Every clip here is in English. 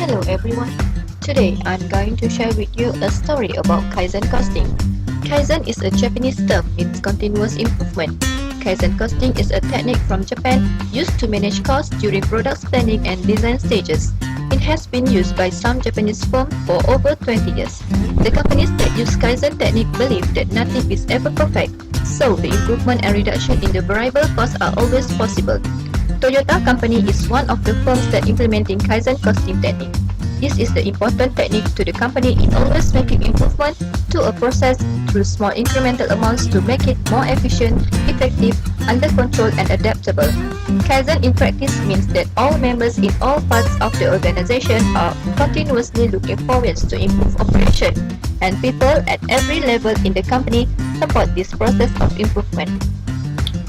Hello everyone. Today I'm going to share with you a story about Kaizen costing. Kaizen is a Japanese term means continuous improvement. Kaizen costing is a technique from Japan used to manage costs during product planning and design stages. It has been used by some Japanese firms for over 20 years. The companies that use Kaizen technique believe that nothing is ever perfect, so the improvement and reduction in the variable costs are always possible. Toyota Company is one of the firms that implementing Kaizen costing technique. This is the important technique to the company in always making improvement to a process through small incremental amounts to make it more efficient, effective, under control and adaptable. Kaizen in practice means that all members in all parts of the organization are continuously looking for ways to improve operation, and people at every level in the company support this process of improvement.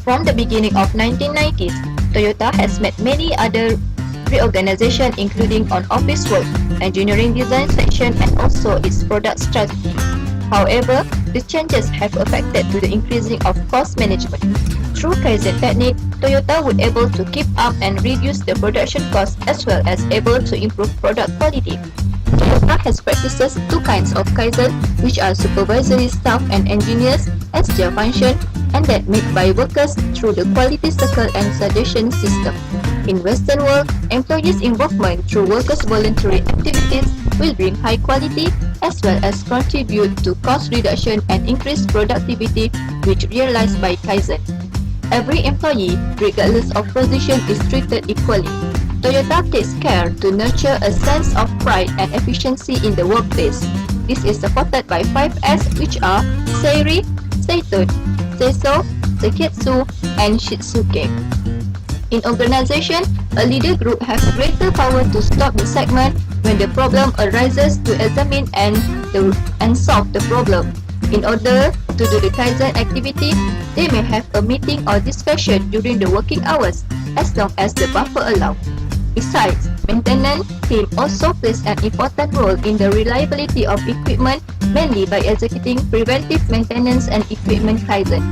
From the beginning of 1990s, Toyota has made many other reorganizations including on office work, engineering design section and also its product strategy. However, the changes have affected to the increasing of cost management. Through Kaizen technique, Toyota would able to keep up and reduce the production cost as well as able to improve product quality. Toyota has practices two kinds of Kaizen, which are supervisory staff and engineers as their function, and that made by workers through the quality circle and suggestion system. In Western world, employees' involvement through workers' voluntary activities will bring high quality as well as contribute to cost reduction and increased productivity, which realized by Kaizen. Every employee, regardless of position, is treated equally. Toyota takes care to nurture a sense of pride and efficiency in the workplace. This is supported by 5S, which are Seiri, Seito, Seiso, Seketsu, and Shitsuke. In organization, a leader group has greater power to stop the segment when the problem arises to examine and solve the problem. In order to do the Kaizen activity, they may have a meeting or discussion during the working hours as long as the buffer allows. Besides, maintenance team also plays an important role in the reliability of equipment, mainly by executing preventive maintenance and equipment Kaizen.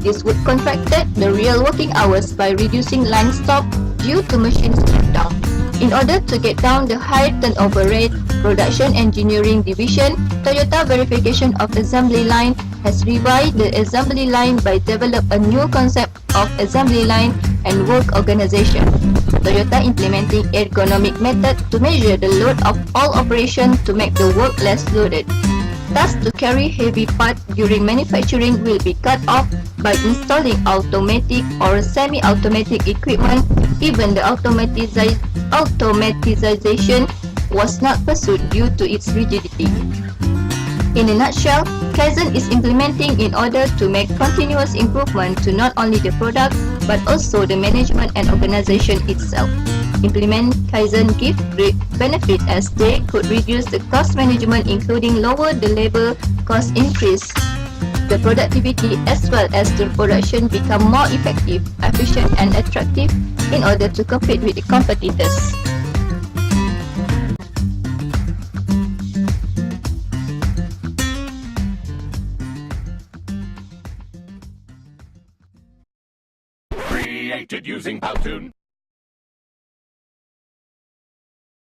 This would contract the real working hours by reducing line stop due to machine shutdown. In order to get down the high turnover rate, Production Engineering Division, Toyota Verification of Assembly Line has revised the assembly line by develop a new concept of assembly line and work organization. Toyota implementing ergonomic method to measure the load of all operations to make the work less loaded. Thus, to carry heavy parts during manufacturing will be cut off by installing automatic or semi-automatic equipment. Even the automatization was not pursued due to its rigidity. In a nutshell, Kaizen is implementing in order to make continuous improvement to not only the product but also the management and organization itself. Implement Kaizen give great benefit as they could reduce the cost management including lower the labor cost increase, the productivity as well as the production become more effective, efficient and attractive in order to compete with the competitors. Created using Powtoon.